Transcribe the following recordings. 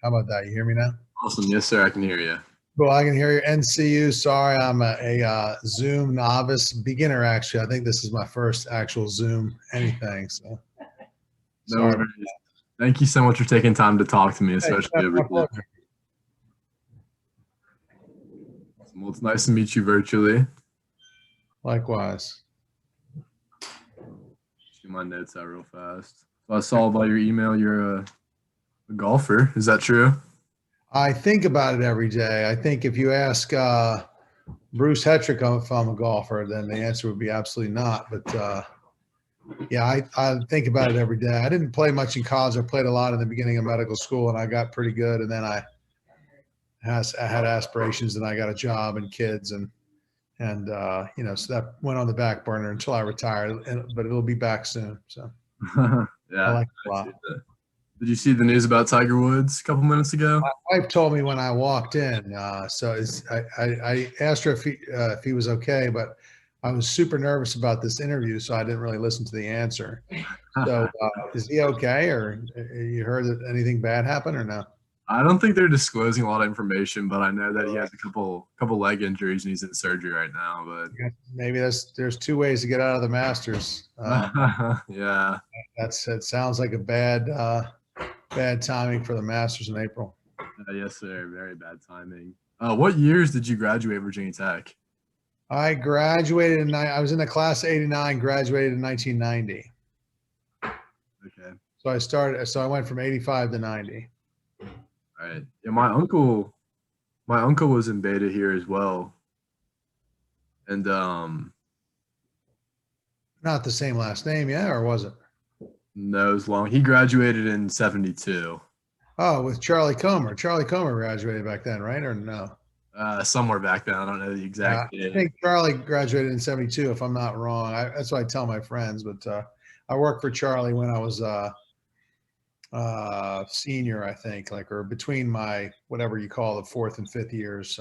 How about that? You hear me now? Awesome. Yes, sir. I can hear you. Well, I can hear you. NCU. Sorry, I'm a Zoom novice beginner. Actually, I think this is my first actual Zoom anything. So No sorry. worries. Thank you so much for taking time to talk to me, Hey, especially over my here. pleasure. Well, it's nice to meet you virtually. Likewise. Get my notes out real fast. So I saw by your email you're a golfer. Is that true? I think about it every day. I think if you ask Bruce Hetrick if I'm a golfer, then the answer would be absolutely not. But yeah, I think about it every day. I didn't play much in college. I played a lot in the beginning of medical school, and I got pretty good. And then I had aspirations, and I got a job and kids, and so that went on the back burner until I retired. But it'll be back soon. So Yeah. I like it a lot. Did you see the news about Tiger Woods a couple minutes ago? My wife told me when I walked in. I asked her if he was okay, but I was super nervous about this interview, so I didn't really listen to the answer. So is he okay, or you heard that anything bad happened, or no? I don't think they're disclosing a lot of information, but I know that he has a couple leg injuries and he's in surgery right now. But maybe there's two ways to get out of the Masters. Yeah, It sounds like a bad timing for the Masters in April. Yes, sir. Very bad timing. What years did you graduate Virginia Tech? I graduated I was in the class of '89. Graduated in 1990. Okay. So I went from 85 to 90. All right. Yeah, my uncle was in Beta here as well. And not the same last name, yeah, or was it? No, it was long. He graduated in 72. Oh, with Charlie Comer. Charlie Comer graduated back then, right? Or no? Somewhere back then. I don't know the exact date. I think Charlie graduated in 72, if I'm not wrong. That's what I tell my friends. But I worked for Charlie when I was senior, I think, or between my whatever you call the fourth and fifth years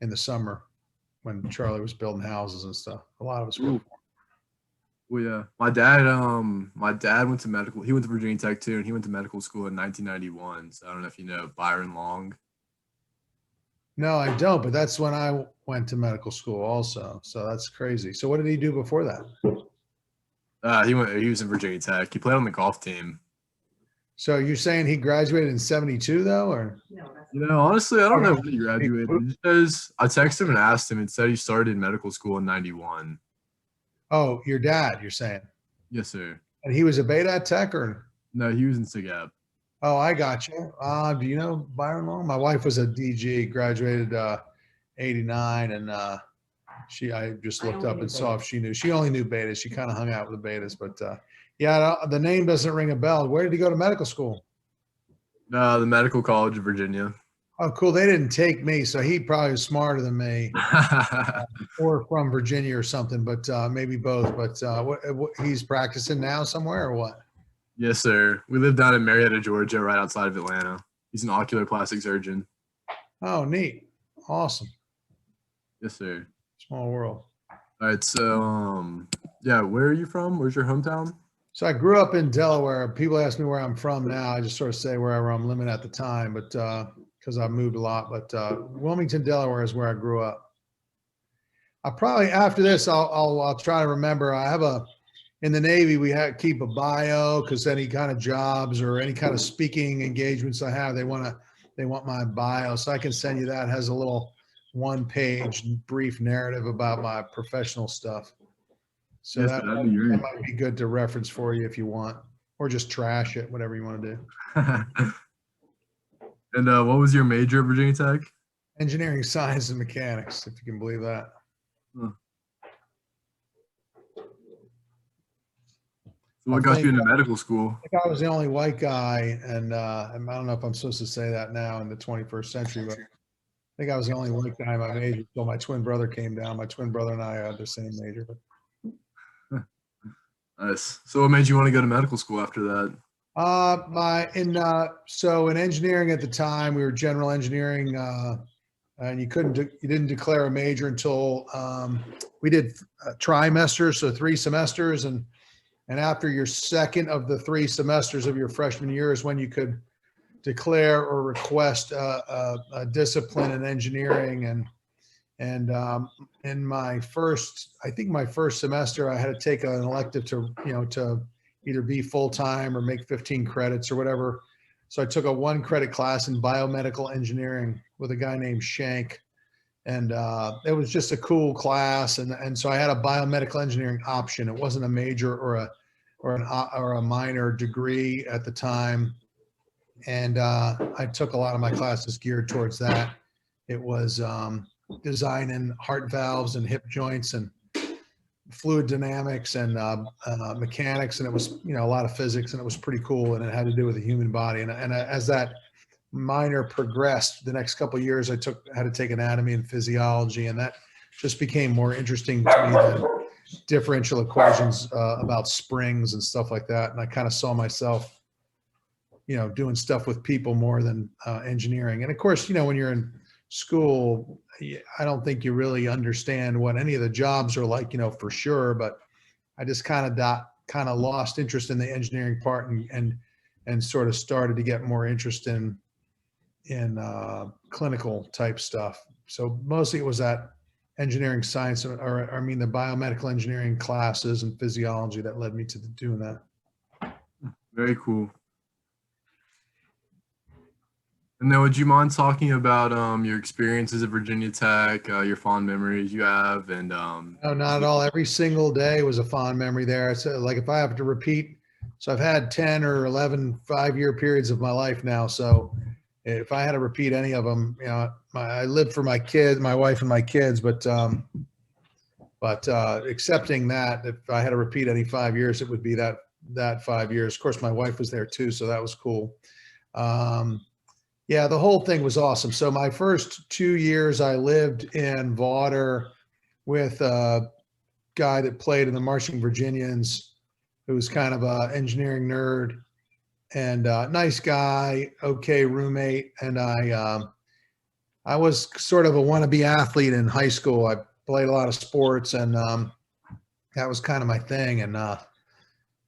in the summer when Charlie was building houses and stuff. A lot of us worked. Well, yeah, my dad went to medical. He went to Virginia Tech too, and he went to medical school in 1991. So I don't know if you know Byron Long. No, I don't. But that's when I went to medical school also. So that's crazy. So what did he do before that? He was in Virginia Tech. He played on the golf team. So you're saying he graduated in 72 though, or? Honestly, I don't know when he graduated. Because I texted him and asked him, and said he started medical school in 91. Oh, your dad, you're saying? Yes, sir. And he was a Beta at Tech, or? No, he was in SIGAP. Oh, I got you. Do you know Byron Long? My wife was a DG, graduated 89, and I just looked up and saw if she knew. She only knew Betas. She kind of hung out with the Betas, but yeah, the name doesn't ring a bell. Where did he go to medical school? The Medical College of Virginia. Oh, cool. They didn't take me, so he probably was smarter than me, or from Virginia or something, but maybe both. But what he's practicing now somewhere, or what? Yes, sir. We live down in Marietta, Georgia, right outside of Atlanta. He's an ocular plastic surgeon. Oh, neat. Awesome. Yes, sir. Small world. All right. So, yeah, where are you from? Where's your hometown? So I grew up in Delaware. People ask me where I'm from now. I just sort of say wherever I'm living at the time, but because I moved a lot. But Wilmington, Delaware is where I grew up. I probably, after this, I'll try to remember. I have in the Navy, we keep a bio, because any kind of jobs or any kind of speaking engagements I have, they want my bio. So I can send you that. It has a little 1-page brief narrative about my professional stuff. So yes, that might be good to reference for you if you want, or just trash it, whatever you want to do. And what was your major at Virginia Tech? Engineering, science, and mechanics, if you can believe that. Huh. So what got you into medical school? I think I was the only white guy, and I don't know if I'm supposed to say that now in the 21st century, but I think I was the only white guy in my major until my twin brother came down. My twin brother and I had the same major. But nice. So what made you want to go to medical school after that? So in engineering at the time, we were general engineering, and you didn't declare a major until we did trimesters, so 3 semesters, and after your second of the 3 semesters of your freshman year is when you could declare or request a discipline in engineering. And in my first, I think my first semester, I had to take an elective to, to either be full-time or make 15 credits or whatever. So I took a 1 credit class in biomedical engineering with a guy named Shank. And it was just a cool class. And so I had a biomedical engineering option. It wasn't a major or a minor degree at the time. And I took a lot of my classes geared towards that. It was designing heart valves and hip joints and fluid dynamics and mechanics. And it was, a lot of physics, and it was pretty cool. And it had to do with the human body. And as that minor progressed, the next couple of years, I had to take anatomy and physiology, and that just became more interesting to me than differential equations about springs and stuff like that. And I kind of saw myself, doing stuff with people more than engineering. And of course, when you're in school, I don't think you really understand what any of the jobs are like, for sure. But I just kind of lost interest in the engineering part and sort of started to get more interest in clinical type stuff. So mostly it was that engineering science, the biomedical engineering classes and physiology that led me to doing that. Very cool. And then would you mind talking about your experiences at Virginia Tech, your fond memories you have, and No, not at all. Every single day was a fond memory there. It's like if I have to repeat, so I've had 10 or 11 5-year periods of my life now. So if I had to repeat any of them, I lived for my kids, my wife and my kids, but accepting that, if I had to repeat any 5 years, it would be that 5 years. Of course, my wife was there too, so that was cool. Yeah, the whole thing was awesome. So my first 2 years, I lived in Vawter with a guy that played in the Marching Virginians, who was kind of an engineering nerd and nice guy, okay roommate. And I was sort of a wannabe athlete in high school. I played a lot of sports, and that was kind of my thing. And I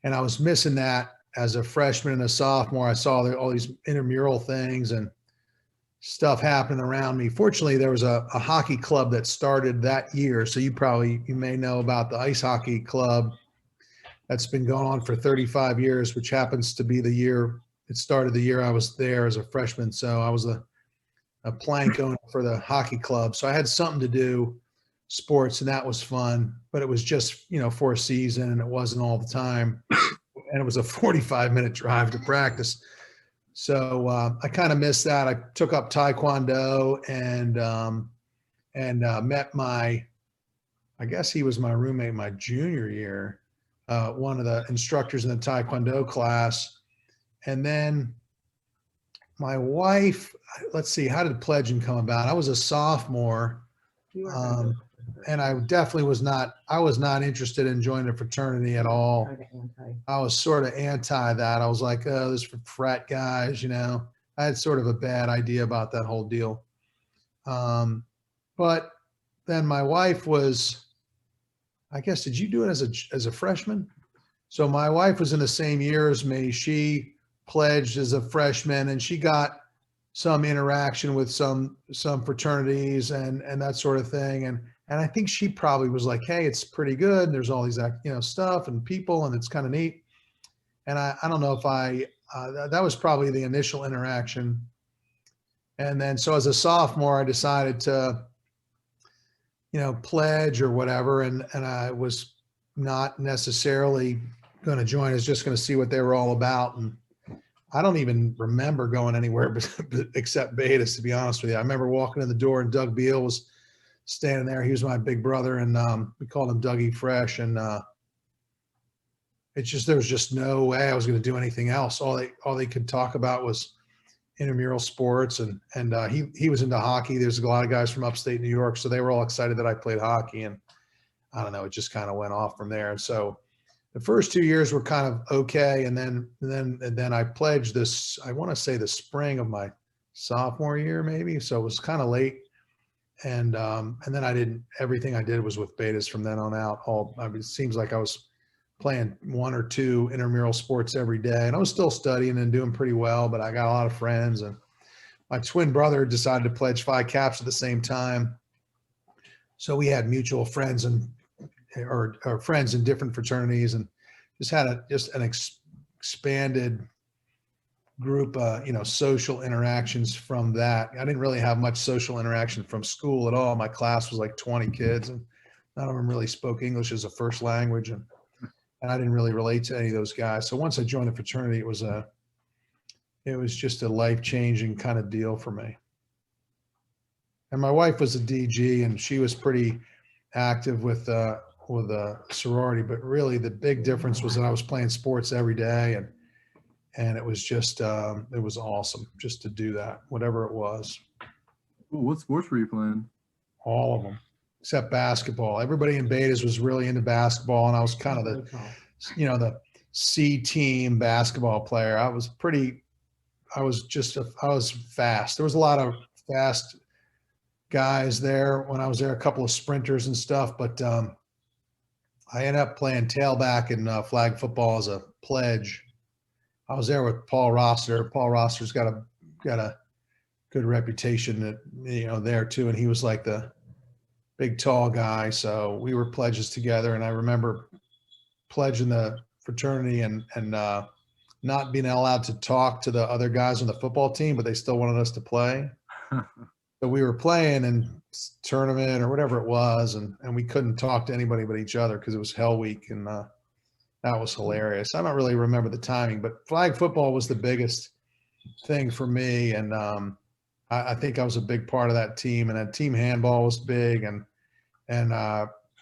was missing that as a freshman and a sophomore. I saw all these intramural things and stuff happening around me. Fortunately, there was a hockey club that started that year. So you may know about the ice hockey club that's been going on for 35 years, which happens to be it started the year I was there as a freshman. So I was a plank owner for the hockey club. So I had something to do, sports, and that was fun, but it was just, for a season, and it wasn't all the time. And it was a 45-minute drive to practice. So I kind of missed that. I took up Taekwondo and met I guess he was my roommate my junior year, one of the instructors in the Taekwondo class. And then my wife, let's see, how did pledging come about? I was a sophomore. And I definitely was not interested in joining a fraternity at all. I was sort of anti that. I was like, oh, this is for frat guys, I had sort of a bad idea about that whole deal. But then my wife was, I guess, did you do it as a freshman? So my wife was in the same year as me. She pledged as a freshman, and she got some interaction with some fraternities and that sort of thing. And I think she probably was like, hey, it's pretty good. There's all these, stuff and people, and it's kind of neat. And I don't know if that was probably the initial interaction. And then, so as a sophomore, I decided to, pledge or whatever. And I was not necessarily going to join. I was just going to see what they were all about. And I don't even remember going anywhere except Betas, to be honest with you. I remember walking in the door, and Doug Beal was standing there. He was my big brother, and we called him Dougie Fresh. And there was just no way I was going to do anything else. All they could talk about was intramural sports, and he was into hockey. There's a lot of guys from upstate New York, so they were all excited that I played hockey. And I don't know, it just kind of went off from there. And so the first 2 years were kind of okay, and then I pledged this, I want to say the spring of my sophomore year, maybe. So it was kind of late. And then everything I did was with Betas from then on out. It seems like I was playing 1 or 2 intramural sports every day. And I was still studying and doing pretty well, but I got a lot of friends. And my twin brother decided to pledge Phi Caps at the same time. So we had mutual friends or friends in different fraternities, and just had an expanded group, social interactions from that. I didn't really have much social interaction from school at all. My class was like 20 kids, and none of them really spoke English as a first language, and I didn't really relate to any of those guys. So once I joined the fraternity, it was just a life-changing kind of deal for me. And my wife was a DG, and she was pretty active with a sorority, but really the big difference was that I was playing sports every day, and it was just it was awesome just to do that, whatever it was. Ooh, what sports were you playing? All of them except basketball. Everybody in Betas was really into basketball, and I was kind of the C team basketball player. I was fast. There was a lot of fast guys there when I was there, a couple of sprinters and stuff, but I ended up playing tailback in flag football as a pledge. I was there with Paul Rossiter. Paul Rossiter's got a good reputation there too, and he was like the big tall guy. So we were pledges together, and I remember pledging the fraternity and not being allowed to talk to the other guys on the football team, but they still wanted us to play. So we were playing in tournament or whatever it was, and we couldn't talk to anybody but each other because it was Hell Week, and that was hilarious. I don't really remember the timing, but flag football was the biggest thing for me, and I think I was a big part of that team. And then team handball was big, and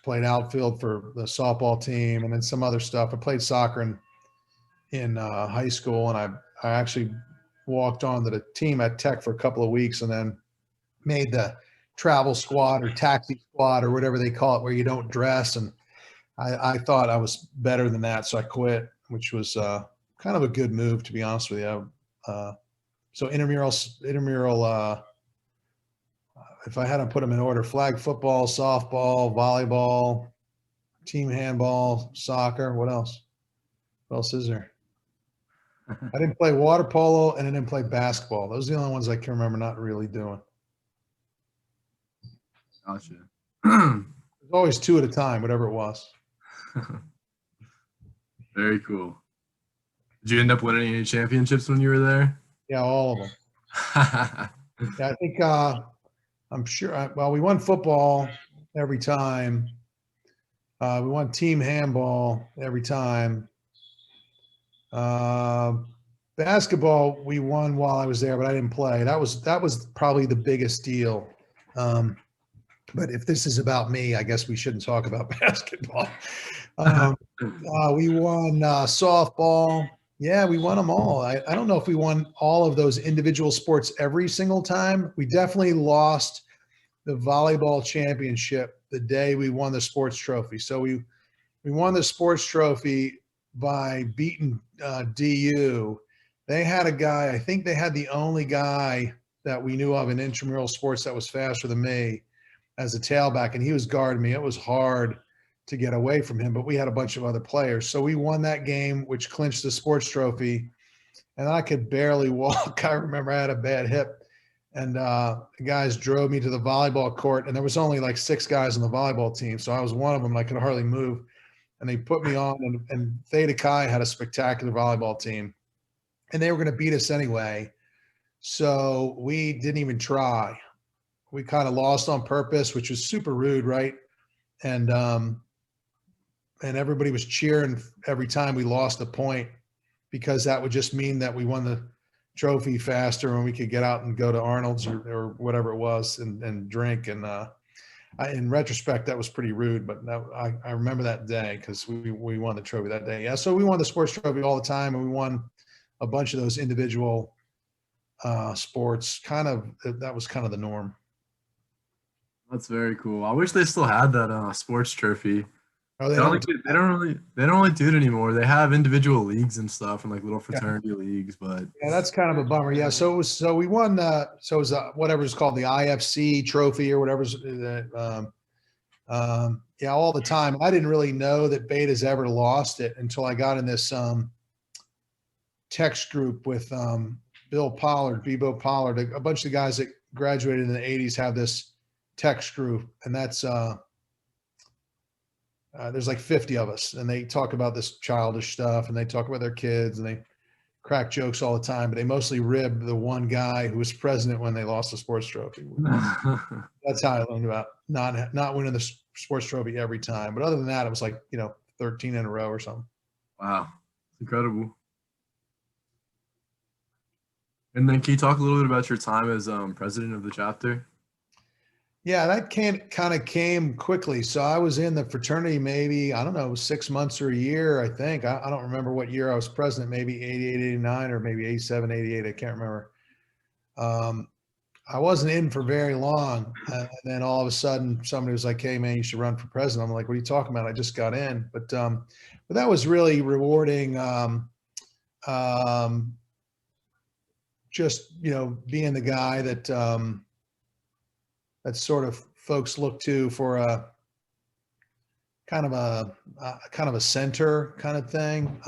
played outfield for the softball team, and then some other stuff. I played soccer in high school, and I actually walked on to the team at Tech for a couple of weeks, and then made the travel squad or taxi squad or whatever they call it, where you don't dress. And I thought I was better than that, so I quit, which was kind of a good move, to be honest with you. So intramural, if I had to put them in order: flag football, softball, volleyball, team handball, soccer. What else? What else is there? I didn't play water polo, and I didn't play basketball. Those are the only ones I can remember not really doing. Gotcha. There's always 2 at a time, whatever it was. Very cool. Did you end up winning any championships when you were there? Yeah, all of them. Yeah, I think I'm sure. Well, we won football every time. We won team handball every time. Basketball we won while I was there, but I didn't play. That was probably the biggest deal. But if this is about me, I guess we shouldn't talk about basketball. We won softball. Yeah, we won them all. I don't know if we won all of those individual sports every single time. We definitely lost the volleyball championship the day we won the sports trophy. So we won the sports trophy by beating DU. They had a guy, I think they had the only guy that we knew of in intramural sports that was faster than me as a tailback, and he was guarding me. It was hard to get away from him, but we had a bunch of other players. So we won that game, which clinched the sports trophy, and I could barely walk. I remember I had a bad hip, and the guys drove me to the volleyball court, and there was only like 6 guys on the volleyball team, so I was one of them, and I could hardly move. And they put me on, and Theta Chi had a spectacular volleyball team, and they were going to beat us anyway. So we didn't even try. We kind of lost on purpose, which was super rude, right? And everybody was cheering every time we lost a point, because that would just mean that we won the trophy faster and we could get out and go to Arnold's or whatever it was and drink. And in retrospect, that was pretty rude, but I remember that day because we won the trophy that day. Yeah, so we won the sports trophy all the time, and we won a bunch of those individual sports. That was kind of the norm. That's very cool. I wish they still had that sports trophy. Oh, They don't really do it anymore. They have individual leagues and stuff, and like little fraternity leagues, but yeah, that's kind of a bummer. Yeah, so we won so it was whatever is called the IFC trophy or whatever's Yeah, all the time. I didn't really know that Beta's ever lost it until I got in this text group with Bill Pollard, Bebo Pollard. A bunch of guys that graduated in the 80s have this text group, and that's there's like 50 of us, and they talk about this childish stuff, and they talk about their kids, and they crack jokes all the time, but they mostly rib the one guy who was president when they lost the sports trophy. That's how I learned about not winning the sports trophy every time. But other than that, it was like, 13 in a row or something. Wow, it's incredible. And then can you talk a little bit about your time as president of the chapter? Yeah, that kind of came quickly. So I was in the fraternity maybe, I don't know, 6 months or a year, I think. I don't remember what year I was president, maybe 88, 89, or maybe 87, 88. I can't remember. I wasn't in for very long. And then all of a sudden somebody was like, hey man, you should run for president. I'm like, what are you talking about? I just got in. But that was really rewarding. Just, being the guy that, that sort of folks look to for a kind of a center kind of thing.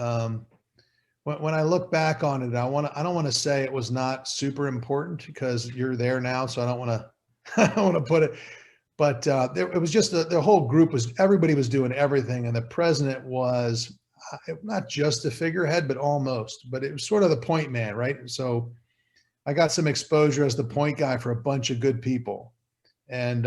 When I look back on it, I don't want to say it was not super important because you're there now. So I don't want to, I don't want to put it, but it was just the whole group everybody was doing everything. And the president was not just a figurehead, but almost, but it was sort of the point man. Right. So I got some exposure as the point guy for a bunch of good people. And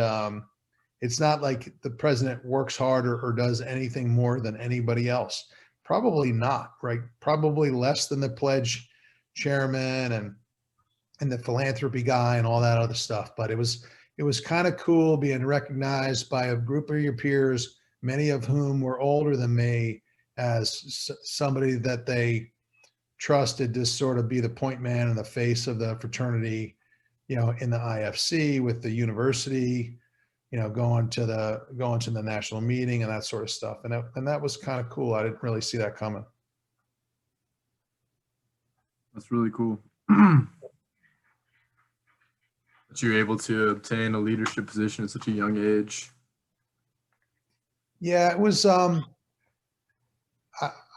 it's not like the president works harder or does anything more than anybody else. Probably not, right? Probably less than the pledge chairman and the philanthropy guy and all that other stuff. But it was kind of cool being recognized by a group of your peers, many of whom were older than me, as somebody that they trusted to sort of be the point man and the face of the fraternity, in the IFC with the university, going to the national meeting and that sort of stuff. And that was kind of cool. I didn't really see that coming. That's really cool. That you're able to obtain a leadership position at such a young age. Yeah, it was,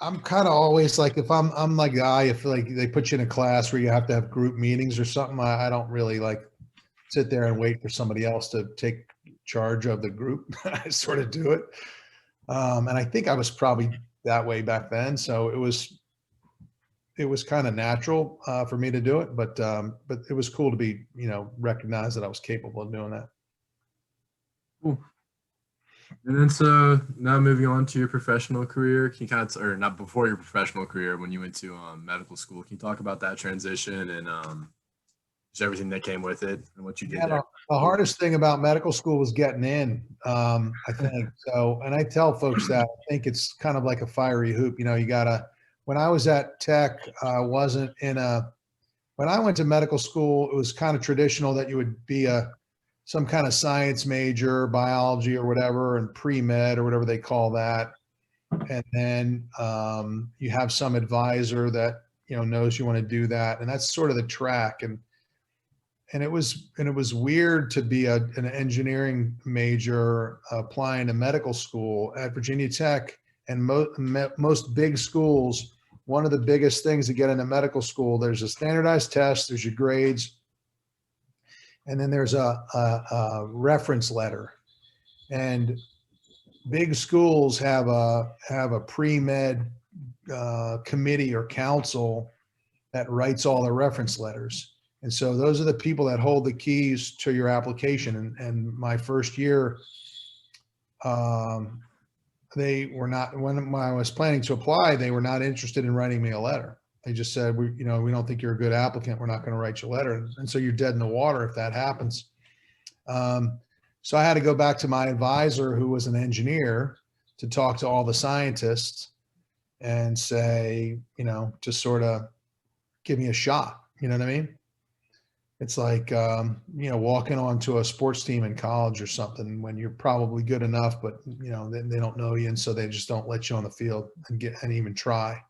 I'm kind of always like, if I'm like guy, if like they put you in a class where you have to have group meetings or something, I don't really like sit there and wait for somebody else to take charge of the group. I sort of do it. And I think I was probably that way back then. So it was kind of natural for me to do it, but it was cool to be, recognized that I was capable of doing that. Cool. And then so now moving on to your professional career, can you kind of, or not before your professional career, when you went to medical school, can you talk about that transition and just everything that came with it and what you did there? The hardest thing about medical school was getting in, I think. So, and I tell folks that I think it's kind of like a fiery hoop. When I was at Tech, when I went to medical school, it was kind of traditional that you would be some kind of science major, biology or whatever, and pre-med or whatever they call that. And then you have some advisor that, knows you want to do that. And that's sort of the track. And it was weird to be an engineering major applying to medical school at Virginia Tech. And most big schools, one of the biggest things to get into medical school, there's a standardized test, there's your grades, and then there's a reference letter. And big schools have a pre-med committee or council that writes all the reference letters. And so those are the people that hold the keys to your application. And my first year, they were not, when I was planning to apply, they were not interested in writing me a letter. They just said, we don't think you're a good applicant. We're not going to write you a letter. And so you're dead in the water if that happens. So I had to go back to my advisor, who was an engineer, to talk to all the scientists and say, to sort of give me a shot. You know what I mean? It's like, walking onto a sports team in college or something when you're probably good enough, but they don't know you. And so they just don't let you on the field and even try.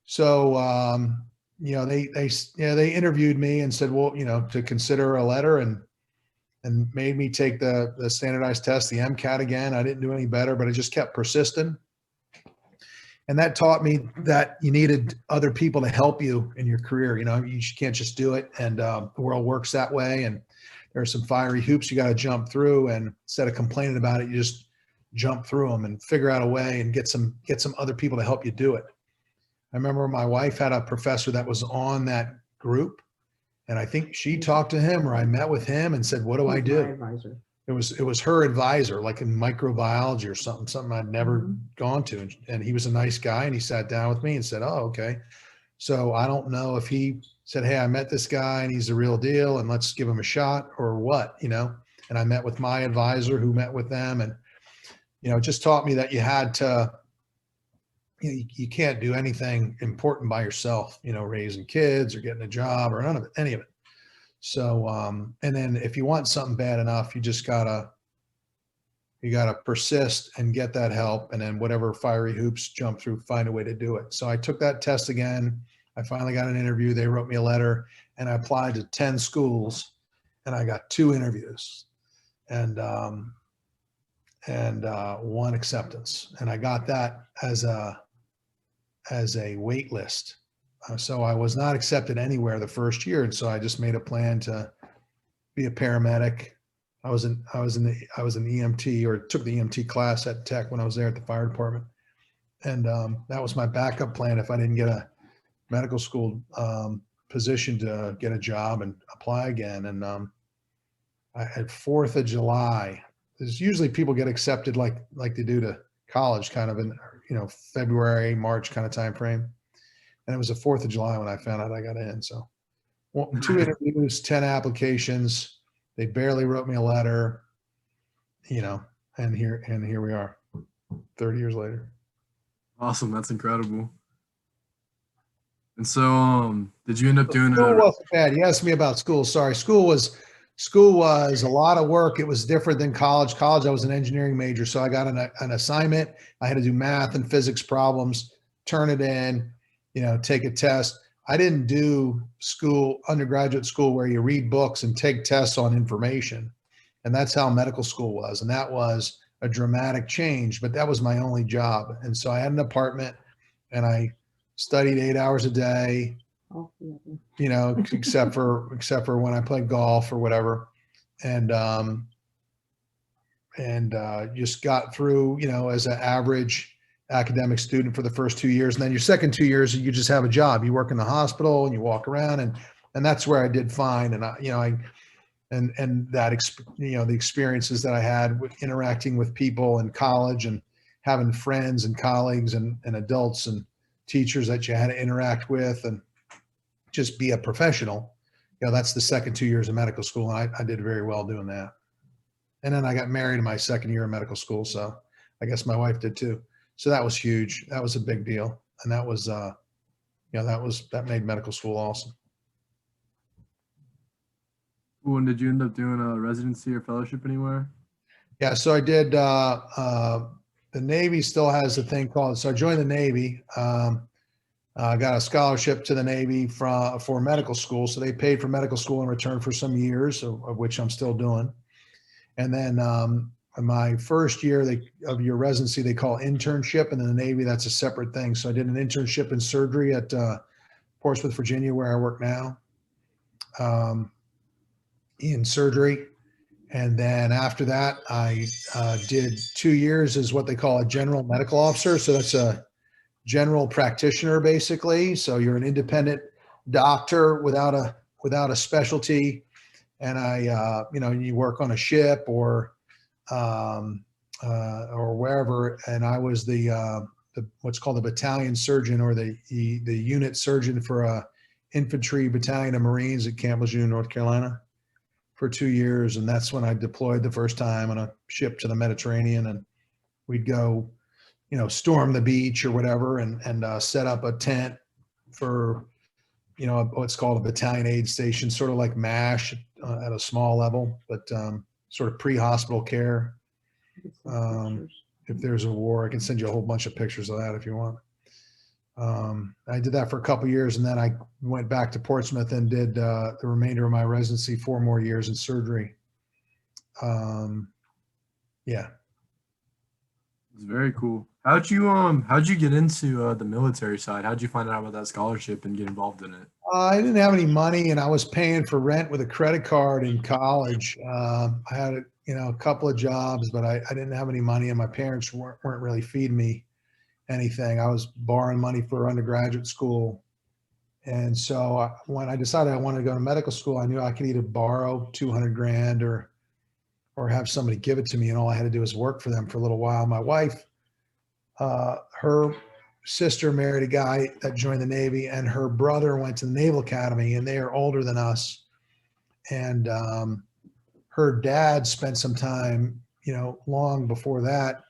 So, they interviewed me and said, well, to consider a letter. And and made me take the standardized test, the MCAT again. I didn't do any better, but I just kept persisting. And that taught me that you needed other people to help you in your career. You know, you can't just do it. And the world works that way. And there are some fiery hoops you got to jump through. And instead of complaining about it, you just jump through them and figure out a way and get some other people to help you do it. I remember my wife had a professor that was on that group, and I think she talked to him, or I met with him and said, "What do I do?" Advisor. It was her advisor, like in microbiology or something I'd never gone to. And he was a nice guy, and he sat down with me and said, "Oh, okay." So I don't know if he said, "Hey, I met this guy and he's the real deal and let's give him a shot," or what, you know. And I met with my advisor who met with them, and you know, it just taught me that you had to, you can't do anything important by yourself, you know, raising kids or getting a job or none of it, any of it. So, and then if you want something bad enough, you gotta persist and get that help. And then whatever fiery hoops jump through, find a way to do it. So I took that test again. I finally got an interview. They wrote me a letter, and I applied to 10 schools, and I got 2 interviews and one acceptance. And I got that as a wait list. So I was not accepted anywhere the first year. And so I just made a plan to be a paramedic. I was an EMT, or took the EMT class at Tech when I was there at the fire department. And that was my backup plan if I didn't get a medical school position, to get a job and apply again. And I had 4th of July. There's usually people get accepted like they do to college, kind of in, you know, February, March kind of time frame. And it was the 4th of July when I found out I got in. So 2 interviews, 10 applications. They barely wrote me a letter, you know, and here we are 30 years later. Awesome. That's incredible. And so, did you end up doing School wasn't bad. You asked me about school. Sorry. School was a lot of work. It was different than college. College, I was an engineering major. So I got an assignment. I had to do math and physics problems, turn it in, you know, take a test. I didn't do undergraduate school where you read books and take tests on information. And that's how medical school was. And that was a dramatic change, but that was my only job. And so I had an apartment, and I studied 8 hours a day, you know, except for when I played golf or whatever. And just got through, you know, as an average academic student for the first 2 years. And then your second 2 years, you just have a job. You work in the hospital and you walk around, and that's where I did fine. And that, you know, the experiences that I had with interacting with people in college and having friends and colleagues and adults and teachers that you had to interact with and just be a professional. You know, that's the second 2 years of medical school. And I did very well doing that. And then I got married in my second year of medical school. So I guess my wife did too. So that was huge. That was a big deal. And that was, you know, that made medical school awesome. Cool. And did you end up doing a residency or fellowship anywhere? Yeah. So I did, the Navy still has a thing called, so I joined the Navy. I got a scholarship to the Navy for medical school. So they paid for medical school in return for some years, of which I'm still doing. And then in my first year of your residency, they call internship. And in the Navy, that's a separate thing. So I did an internship in surgery at Portsmouth, Virginia, where I work now, in surgery. And then after that, I did 2 years as what they call a general medical officer. So that's a general practitioner, basically. So you're an independent doctor without a specialty. And you know, you work on a ship or wherever. And I was the what's called the battalion surgeon, or the unit surgeon for a infantry battalion of Marines at Camp Lejeune, North Carolina, for 2 years. And that's when I deployed the first time on a ship to the Mediterranean, and we'd go, you know, storm the beach or whatever, and set up a tent for, you know, what's called a battalion aid station, sort of like MASH at a small level, but sort of pre-hospital care. If there's a war, I can send you a whole bunch of pictures of that if you want. I did that for a couple of years, and then I went back to Portsmouth and did the remainder of my residency, 4 more years in surgery. Yeah. It's very cool. How'd you get into the military side? How'd you find out about that scholarship and get involved in it? I didn't have any money, and I was paying for rent with a credit card in college. I had, a couple of jobs, but I didn't have any money, and my parents weren't really feeding me anything. I was borrowing money for undergraduate school. And so when I decided I wanted to go to medical school, I knew I could either borrow 200 grand or have somebody give it to me. And all I had to do was work for them for a little while. My wife, her sister married a guy that joined the Navy, and her brother went to the Naval Academy, and they are older than us. And her dad spent some time, long before that,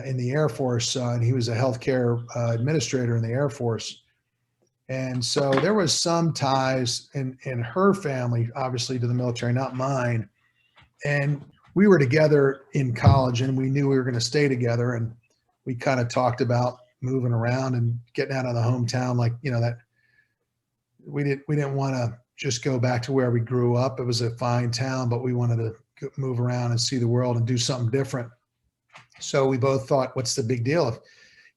in the Air Force, and he was a healthcare administrator in the Air Force. And so there was some ties in her family, obviously, to the military, not mine. And we were together in college, and we knew we were going to stay together. And we kind of talked about moving around and getting out of the hometown, like, that we didn't want to just go back to where we grew up. It was a fine town, but we wanted to move around and see the world and do something different. So we both thought, what's the big deal?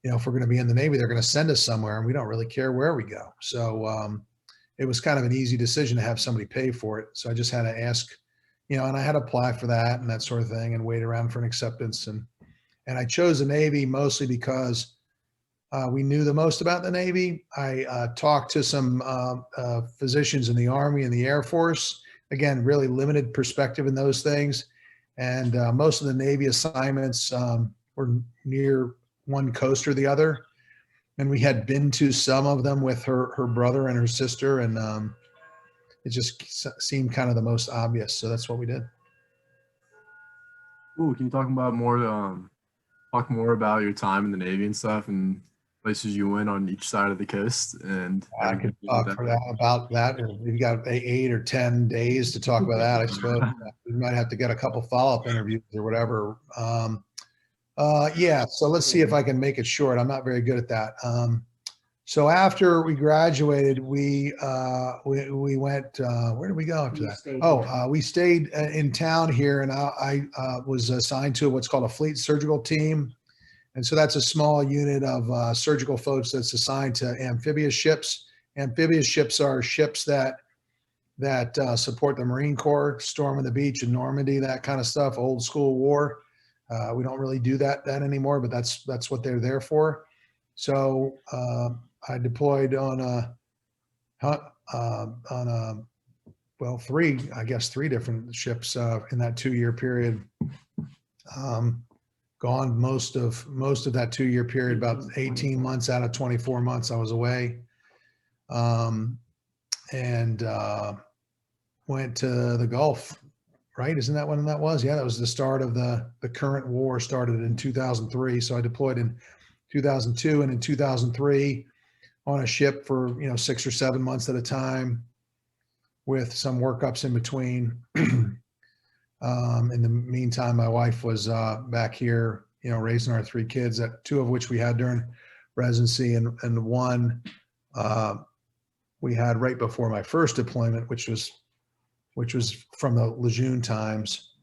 If we're going to be in the Navy, they're going to send us somewhere, and we don't really care where we go. So it was kind of an easy decision to have somebody pay for it. So I just had to ask, and I had to apply for that and that sort of thing, and wait around for an acceptance. And I chose the Navy mostly because we knew the most about the Navy. I talked to some physicians in the Army and the Air Force. Again, really limited perspective in those things. And most of the Navy assignments were near one coast or the other. And we had been to some of them with her brother and her sister. And it just seemed kind of the most obvious. So that's what we did. Cool. Can you talk more about your time in the Navy and stuff and places you went on each side of the coast and I could talk about that. We've got 8 or 10 days to talk about that. I suppose we might have to get a couple follow-up interviews or whatever. Yeah. So let's see if I can make it short. I'm not very good at that. So after we graduated, we went. Where did we go after that? We stayed in town here, and I was assigned to what's called a fleet surgical team. And so that's a small unit of surgical folks that's assigned to amphibious ships. Amphibious ships are ships that support the Marine Corps, storming the beach in Normandy, that kind of stuff, old school war. We don't really do that anymore, but that's what they're there for. So I deployed on three different ships in that 2-year period. Gone most of that 2-year period, about 18 months out of 24 months I was away. And went to the Gulf, right? Isn't that when that was? Yeah, that was the start of the current war started in 2003. So I deployed in 2002 and in 2003 on a ship for, 6 or 7 months at a time with some workups in between. In the meantime, my wife was back here, raising our 3 kids, 2 of which we had during residency, and one we had right before my first deployment, which was from the Lejeune times.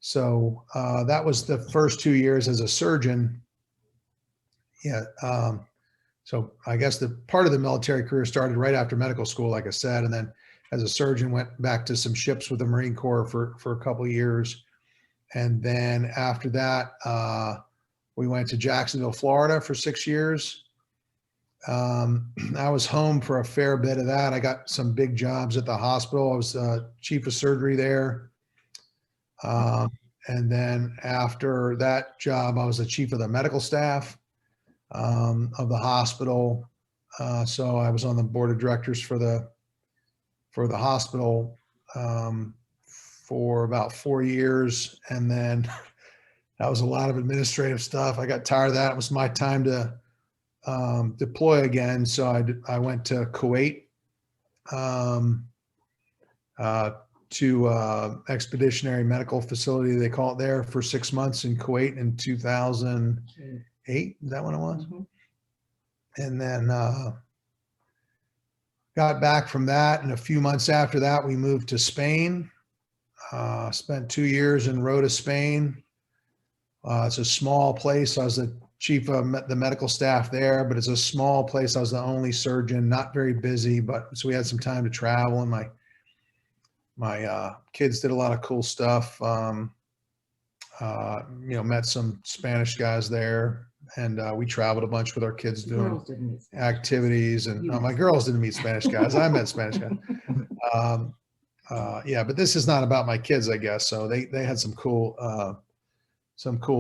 So that was the first 2 years as a surgeon. Yeah. So I guess the part of the military career started right after medical school, like I said, and then as a surgeon went back to some ships with the Marine Corps for a couple of years. And then after that, we went to Jacksonville, Florida for 6 years. I was home for a fair bit of that. I got some big jobs at the hospital. I was chief of surgery there. And then after that job, I was the chief of the medical staff of the hospital. So I was on the board of directors for the hospital for about 4 years. And then that was a lot of administrative stuff. I got tired of that. It was my time to deploy again. So I went to Kuwait to expeditionary medical facility, they call it there, for 6 months in Kuwait in 2008. Is that when it was? Mm-hmm. And then got back from that. And a few months after that, we moved to Spain Spent 2 years in Rota, Spain. It's a small place. I was the chief of the medical staff there, but it's a small place. I was the only surgeon, not very busy, but so we had some time to travel, and my kids did a lot of cool stuff. Met some Spanish guys there, and we traveled a bunch with our kids doing activities. And my girls didn't meet Spanish guys. I met Spanish guys. Yeah, but this is not about my kids, I guess. So they had some cool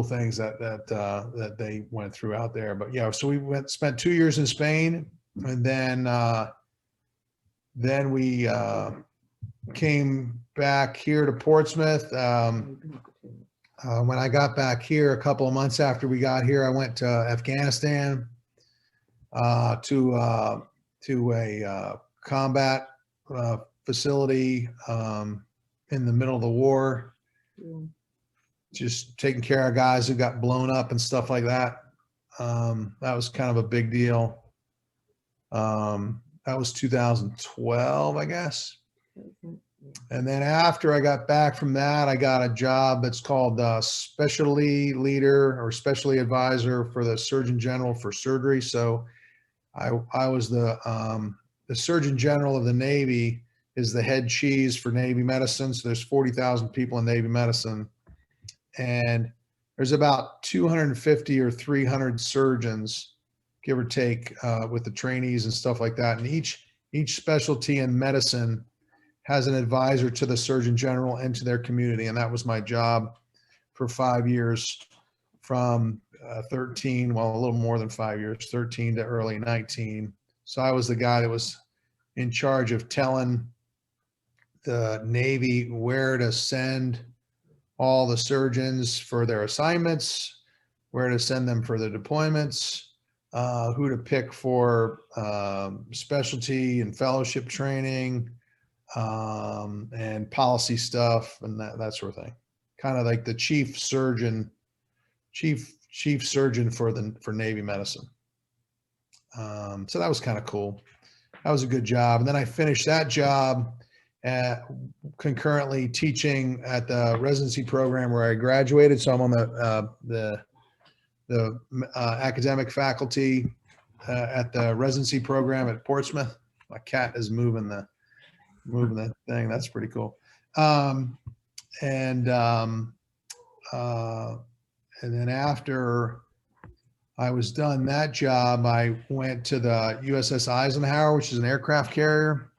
things that they went through out there. But yeah, so we spent 2 years in Spain, and then we came back here to Portsmouth. When I got back here a couple of months after we got here, I went to Afghanistan to a combat facility in the middle of the war, just taking care of guys who got blown up and stuff like that. That was kind of a big deal. That was 2012, I guess. And then after I got back from that, I got a job that's called specialty leader or specialty advisor for the Surgeon General for surgery. So I was the Surgeon General of the Navy is the head cheese for Navy medicine. So there's 40,000 people in Navy medicine, and there's about 250 or 300 surgeons, give or take, with the trainees and stuff like that. And each specialty in medicine has an advisor to the Surgeon General and to their community. And that was my job for 5 years, from 13, well, a little more than 5 years, 13 to early 19. So I was the guy that was in charge of telling the Navy where to send all the surgeons for their assignments, where to send them for the deployments, who to pick for specialty and fellowship training, and policy stuff and that sort of thing. Kind of like the chief surgeon for Navy medicine. So that was kind of cool. That was a good job. And then I finished that job concurrently teaching at the residency program where I graduated. So I'm on the academic faculty at the residency program at Portsmouth. My cat is moving the thing. That's pretty cool. And then after I was done that job, I went to the USS Eisenhower, which is an aircraft carrier,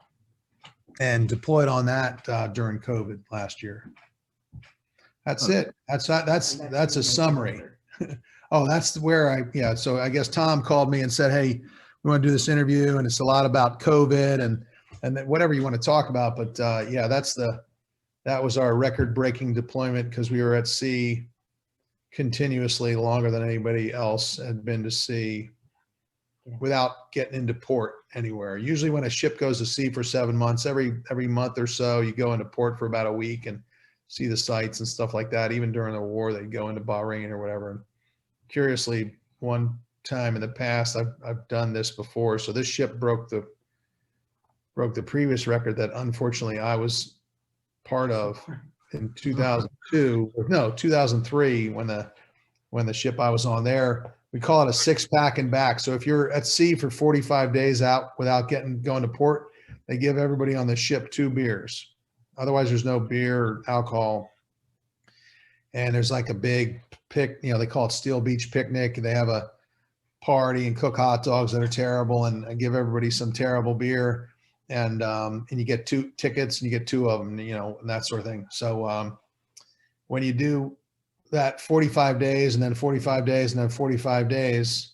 and deployed on that during COVID last year. That's it. That's a summary. Oh, that's where yeah. So I guess Tom called me and said, "Hey, we want to do this interview, and it's a lot about COVID and then whatever you want to talk about." But yeah, that was our record-breaking deployment because we were at sea continuously longer than anybody else had been to sea without getting into port anywhere. Usually when a ship goes to sea for 7 months, every month or so, you go into port for about a week and see the sights and stuff like that. Even during the war, they'd go into Bahrain or whatever. And curiously, one time in the past, I've done this before. So this ship broke the previous record that unfortunately I was part of in 2003 when the ship I was on there, we call it a 6-pack and back. So if you're at sea for 45 days out without going to port, they give everybody on the ship 2 beers. Otherwise there's no beer or alcohol. And there's like a big they call it Steel Beach picnic. They have a party and cook hot dogs that are terrible and give everybody some terrible beer. And you get 2 tickets and you get 2 of them, and that sort of thing. So when you do that 45 days and then 45 days and then 45 days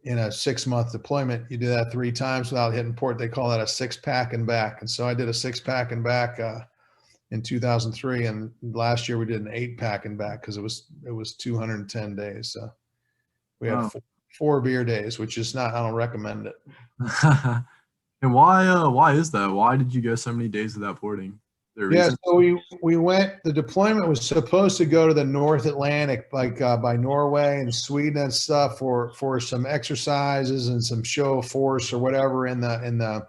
in a 6-month deployment, you do that 3 times without hitting port. They call that a 6-pack and back. And so I did a 6-pack and back in 2003, and last year we did an 8-pack and back because it was 210 days. So we had 4 beer days, which is not, I don't recommend it. And why is that? Why did you go so many days without porting? Yeah, so we went, the deployment was supposed to go to the North Atlantic, like by Norway and Sweden and stuff for some exercises and some show of force or whatever in the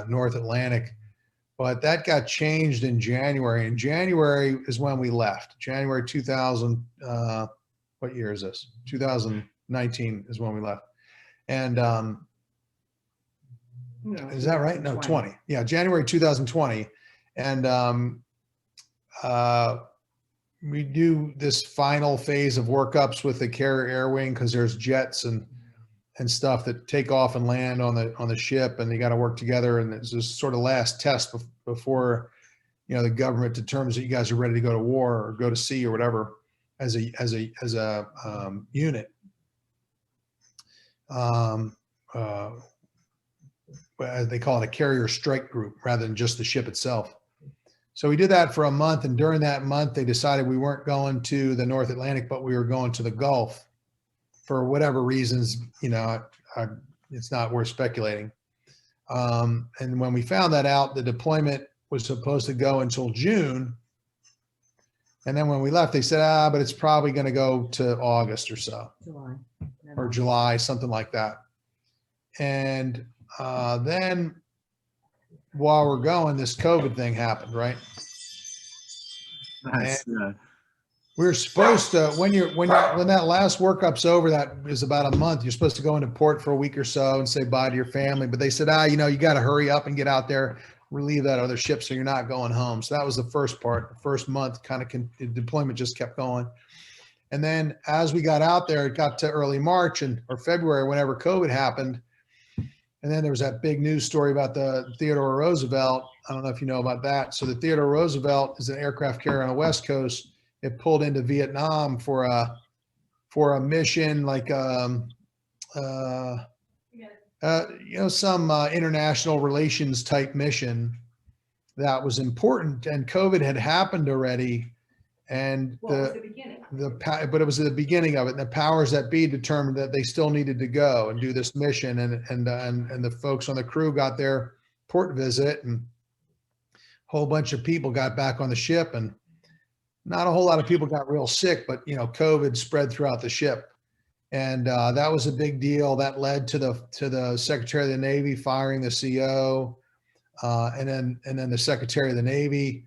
North Atlantic. but that got changed in January. And January is when we left. January 2000. What year is this? 2019 is when we left. And No, is that right? No, 20. Yeah, January 2020. And we do this final phase of workups with the carrier air wing because there's jets and stuff that take off and land on the ship, and they got to work together. And it's this sort of last test before, you know, the government determines that you guys are ready to go to war or go to sea or whatever as a unit. They call it a carrier strike group rather than just the ship itself. So we did that for a month, and during that month, they decided we weren't going to the North Atlantic, but we were going to the Gulf for whatever reasons. You know, it's not worth speculating. And when we found that out, the deployment was supposed to go until June. And then when we left, they said, but it's probably going to go to August or so. July. Or July, something like that. And then while we're going, this COVID thing happened, right? Nice. Yeah. We were supposed to, when that last workup's over, that is about a month, you're supposed to go into port for a week or so and say bye to your family. But they said, you know, you got to hurry up and get out there, relieve that other ship so you're not going home. So that was the first part. The first month kind of the deployment just kept going. And then as we got out there, it got to early March or February, whenever COVID happened. And then there was that big news story about the Theodore Roosevelt. I don't know if you know about that. So the Theodore Roosevelt is an aircraft carrier on the West Coast. It pulled into Vietnam for a mission, like you know, some international relations type mission that was important. And COVID had happened already, and Well, it was the beginning. but it was at the beginning of it. And the powers that be determined that they still needed to go and do this mission. And the folks on the crew got their port visit, and a whole bunch of people got back on the ship, and not a whole lot of people got real sick, but, you know, COVID spread throughout the ship. And that was a big deal. That led to the Secretary of the Navy firing the CO, and then the Secretary of the Navy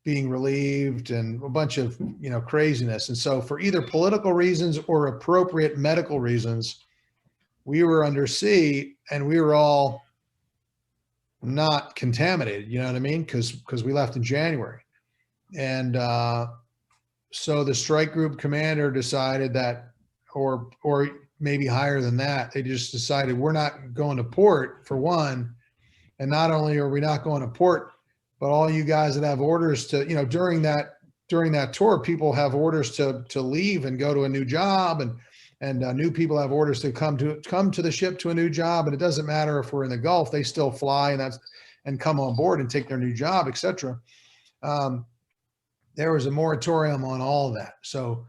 being relieved, and a bunch of, you know, craziness. And so for either political reasons or appropriate medical reasons, we were under sea, and we were all not contaminated, you know what I mean? Because we left in January. And so the strike group commander decided that, or maybe higher than that, they just decided we're not going to port, for one. And not only are we not going to port, but all you guys that have orders to, you know, during that tour, people have orders to leave and go to a new job, and new people have orders to come to the ship to a new job. And it doesn't matter if we're in the Gulf, they still fly and come on board and take their new job, etc. There was a moratorium on all of that. So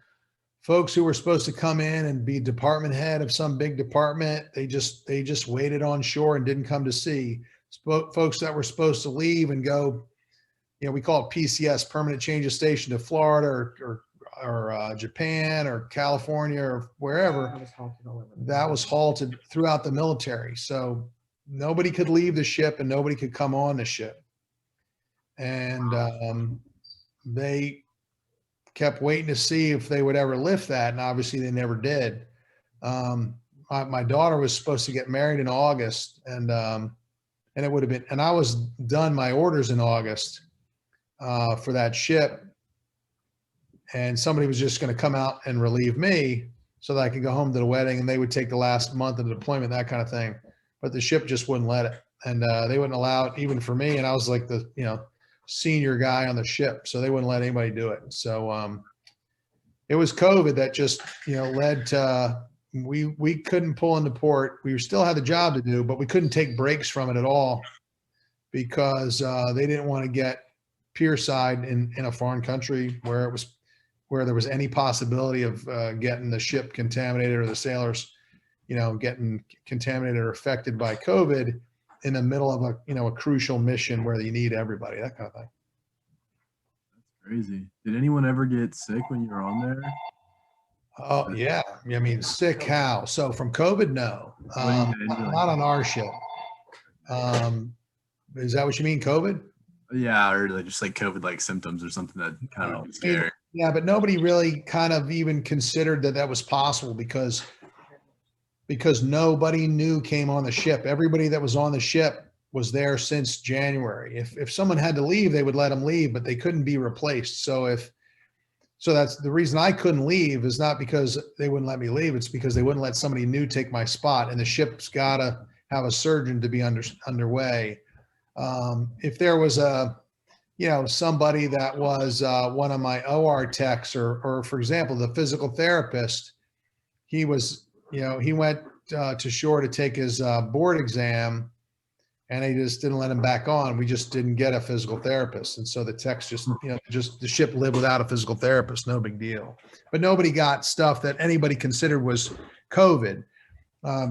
folks who were supposed to come in and be department head of some big department, they just waited on shore and didn't come to sea. Folks that were supposed to leave and go, you know, we call it PCS, permanent change of station, to Florida or Japan or California or wherever, that was halted throughout the military. So nobody could leave the ship and nobody could come on the ship. And they kept waiting to see if they would ever lift that. And obviously they never did. My daughter was supposed to get married in August, and it would have been, and I was done my orders in August for that ship. And somebody was just going to come out and relieve me so that I could go home to the wedding, and they would take the last month of the deployment, that kind of thing. But the ship just wouldn't let it. And they wouldn't allow it even for me. And I was like the, you know, senior guy on the ship, so they wouldn't let anybody do it. So it was COVID that just, you know, led to we couldn't pull into port. We still had the job to do, but we couldn't take breaks from it at all, because they didn't want to get pierside in a foreign country where there was any possibility of getting the ship contaminated, or the sailors, you know, getting contaminated or affected by COVID in the middle of a crucial mission where you need everybody, that kind of thing. That's crazy. Did anyone ever get sick when you were on there? Oh yeah. I mean, sick how? So from COVID, no, not on our ship. Is that what you mean, COVID? Yeah, or like just like COVID like symptoms or something that kind of would be scary. Yeah, but nobody really kind of even considered that that was possible because nobody new came on the ship. Everybody that was on the ship was there since January. If someone had to leave, they would let them leave, but they couldn't be replaced. So that's the reason I couldn't leave, is not because they wouldn't let me leave. It's because they wouldn't let somebody new take my spot, and the ship's got to have a surgeon to be underway. If there was somebody that was one of my OR techs, or for example, the physical therapist, he was, he went to shore to take his board exam, and they just didn't let him back on. We just didn't get a physical therapist. And so the techs just the ship lived without a physical therapist, no big deal. But nobody got stuff that anybody considered was COVID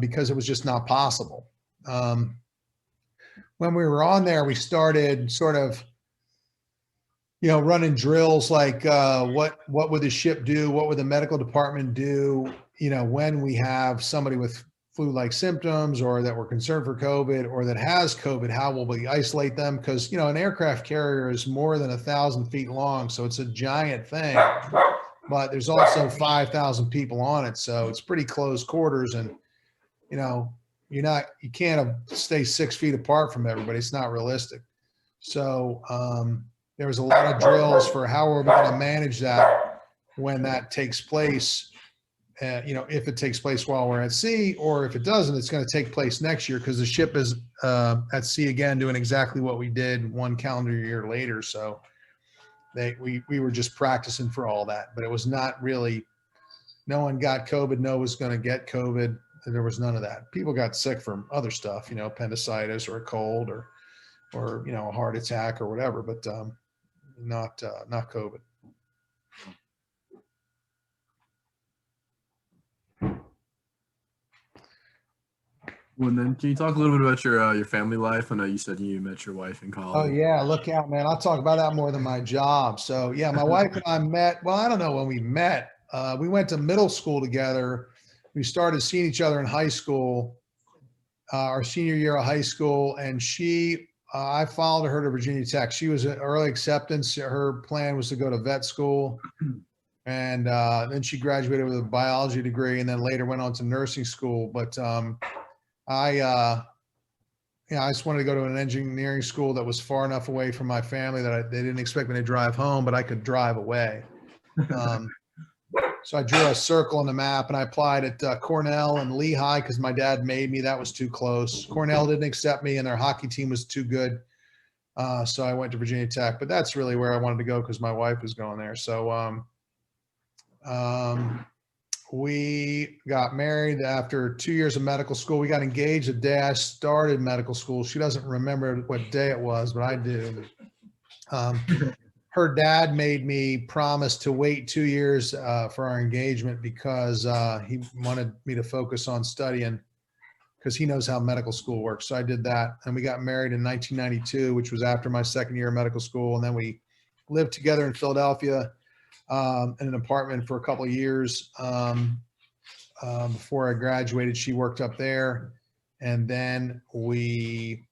because it was just not possible. When we were on there, we started sort of, running drills like what would the ship do? What would the medical department do? When we have somebody with flu-like symptoms, or that we're concerned for COVID, or that has COVID, how will we isolate them? Because, an aircraft carrier is more than 1,000 feet long. So it's a giant thing, but there's also 5,000 people on it. So it's pretty close quarters, and, you can't stay 6 feet apart from everybody. It's not realistic. So, there was a lot of drills for how we're going to manage that when that takes place. If it takes place while we're at sea, or if it doesn't, it's going to take place next year, because the ship is at sea again, doing exactly what we did 1 calendar year later. So we were just practicing for all that, but it was not really, no one got COVID. No one was going to get COVID. There was none of that. People got sick from other stuff, appendicitis or a cold or a heart attack or whatever, but not COVID. Well, and then can you talk a little bit about your family life? I know you said you met your wife in Oh college. yeah, look out, man. I'll talk about that more than my job. So yeah, my wife and I met, well, I don't know when we met. We went to middle school together. We started seeing each other in high school, our senior year of high school. And I followed her to Virginia Tech. She was an early acceptance. Her plan was to go to vet school. And then she graduated with a biology degree, and then later went on to nursing school. But I just wanted to go to an engineering school that was far enough away from my family that they didn't expect me to drive home, but I could drive away. So I drew a circle on the map, and I applied at Cornell and Lehigh because my dad made me. That was too close. Cornell didn't accept me, and their hockey team was too good. So I went to Virginia Tech, but that's really where I wanted to go because my wife was going there. So we got married after 2 years of medical school. We got engaged the day I started medical school. She doesn't remember what day it was, but I do. Her dad made me promise to wait 2 years for our engagement because he wanted me to focus on studying, because he knows how medical school works. So I did that, and we got married in 1992, which was after my second year of medical school. And then we lived together in Philadelphia in an apartment for a couple of years. Before I graduated, she worked up there. And then we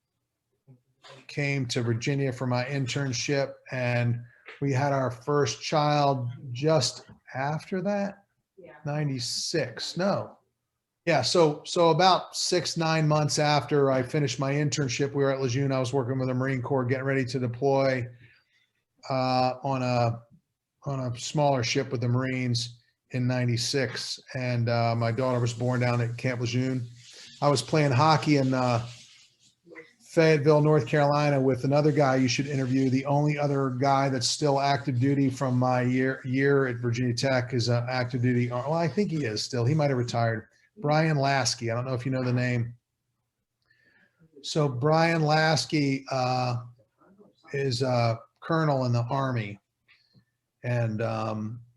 came to Virginia for my internship, and we had our first child just after that. 96. No. Yeah. So about 6-9 months after I finished my internship, we were at Lejeune. I was working with the Marine Corps, getting ready to deploy on a smaller ship with the Marines in 96. And my daughter was born down at Camp Lejeune. I was playing hockey in Fayetteville, North Carolina, with another guy you should interview. The only other guy that's still active duty from my year at Virginia Tech is active duty. Well, I think he is still. He might have retired. Brian Lasky. I don't know if you know the name. So Brian Lasky is a colonel in the Army. And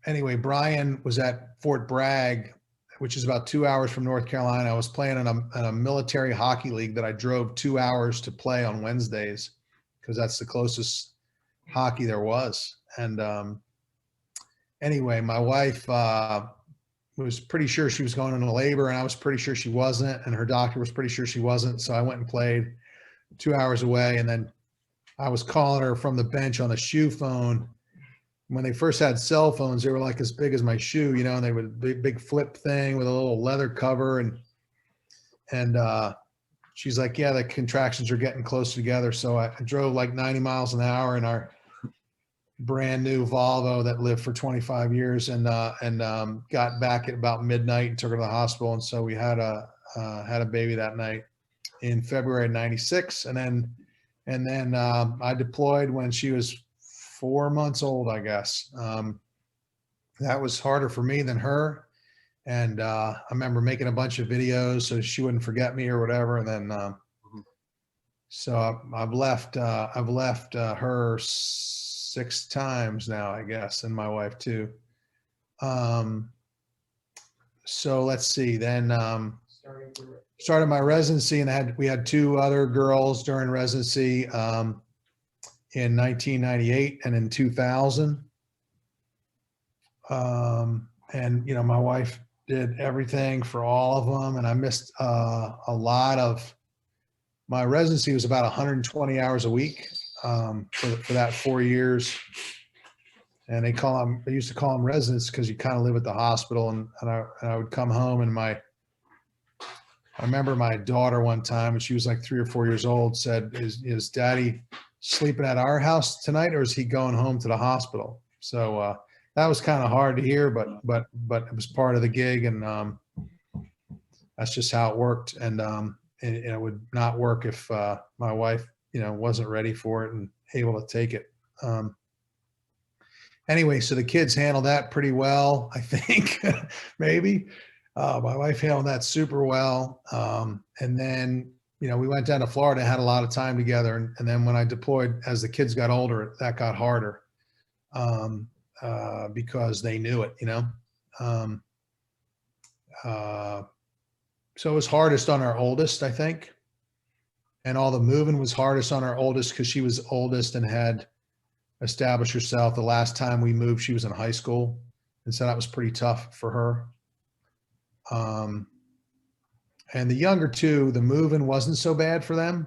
anyway, Brian was at Fort Bragg, which is about 2 hours from North Carolina. I was playing in a military hockey league that I drove 2 hours to play on Wednesdays because that's the closest hockey there was. And anyway, my wife was pretty sure she was going into labor, and I was pretty sure she wasn't, and her doctor was pretty sure she wasn't. So I went and played 2 hours away, and then I was calling her from the bench on a shoe phone. When they first had cell phones, they were like as big as my shoe, you know, and they were big flip thing with a little leather cover. And she's like, yeah, the contractions are getting close together. So I drove like 90 miles an hour in our brand new Volvo that lived for 25 years and got back at about midnight and took her to the hospital. And so we had a baby that night in February of 96. And then I deployed when she was 4 months old, I guess. That was harder for me than her. And I remember making a bunch of videos so she wouldn't forget me or whatever. And then, so I've left her 6 times now, I guess, and my wife too. So let's see. Then started my residency, and we had 2 other girls during residency in 1998 and in 2000. And you know, my wife did everything for all of them, and I missed a lot of my residency. Was about 120 hours a week for that 4 years. And they used to call them residents because you kind of live at the hospital. And I would come home, and I remember my daughter one time, and she was like 3 or 4 years old, said, is daddy sleeping at our house tonight, or is he going home to the hospital? So that was kind of hard to hear, but it was part of the gig, and that's just how it worked. And it would not work if my wife, you know, wasn't ready for it and able to take it. Anyway, so the kids handled that pretty well, I think, maybe. My wife handled that super well. And then, you know, we went down to Florida, had a lot of time together. And then when I deployed, as the kids got older, that got harder because they knew it, you know. So it was hardest on our oldest, I think. And all the moving was hardest on our oldest because she was oldest and had established herself. The last time we moved, she was in high school. And so that was pretty tough for her. And the younger 2, the moving wasn't so bad for them.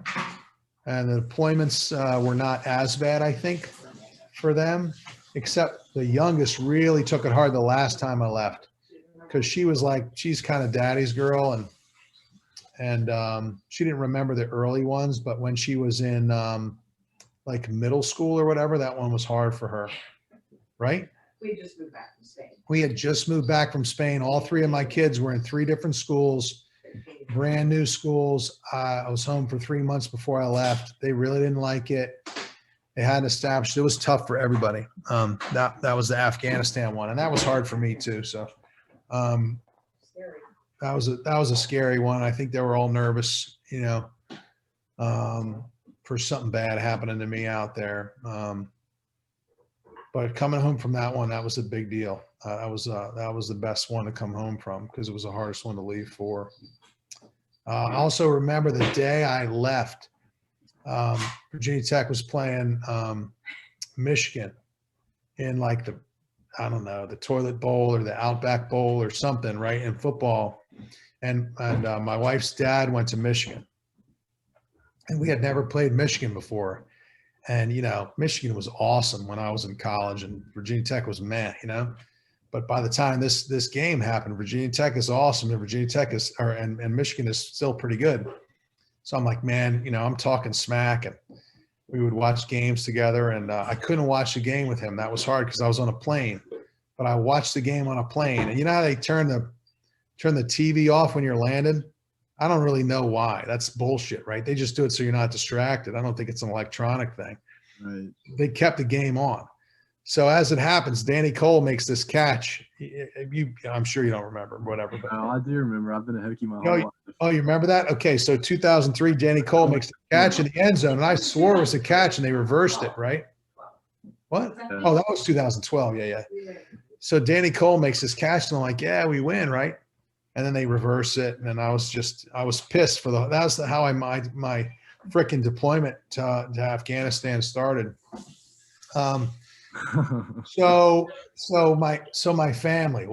And the deployments were not as bad, I think, for them, except the youngest really took it hard the last time I left, because she was like, she's kind of daddy's girl. And she didn't remember the early ones, but when she was in like middle school or whatever, that one was hard for her, right? We just moved back from Spain. We had just moved back from Spain. All 3 of my kids were in 3 different schools, brand new schools. I was home for 3 months before I left. They really didn't like it. They hadn't established. It was tough for everybody. That was the Afghanistan one, and that was hard for me too. So that was a scary one. I think they were all nervous, you know, for something bad happening to me out there. But coming home from that one, that was a big deal. That was the best one to come home from because it was the hardest one to leave for. I also remember the day I left, Virginia Tech was playing Michigan in like I don't know, the Toilet Bowl or the Outback Bowl or something, right, in football. And my wife's dad went to Michigan. And we had never played Michigan before. And, you know, Michigan was awesome when I was in college, and Virginia Tech was meh, you know. But by the time this game happened, Virginia Tech is awesome, and Virginia Tech is, and Michigan is still pretty good. So I'm like, man, you know, I'm talking smack, and we would watch games together. And I couldn't watch the game with him. That was hard because I was on a plane. But I watched the game on a plane, and you know how they turn the TV off when you're landed? I don't really know why. That's bullshit, right? They just do it so you're not distracted. I don't think it's an electronic thing. Right. They kept the game on. So as it happens, Danny Cole makes this catch. I'm sure you don't remember, whatever. But I do remember. I've been a Hokie my whole life. Oh, you remember that? Okay, so 2003, Danny Cole makes the catch in the end zone, and I swore it was a catch, and they reversed it, right? What? Oh, that was 2012. Yeah. So Danny Cole makes this catch, and I'm like, yeah, we win, right? And then they reverse it, and then I was pissed for that's how my frickin' deployment to Afghanistan started. So my family,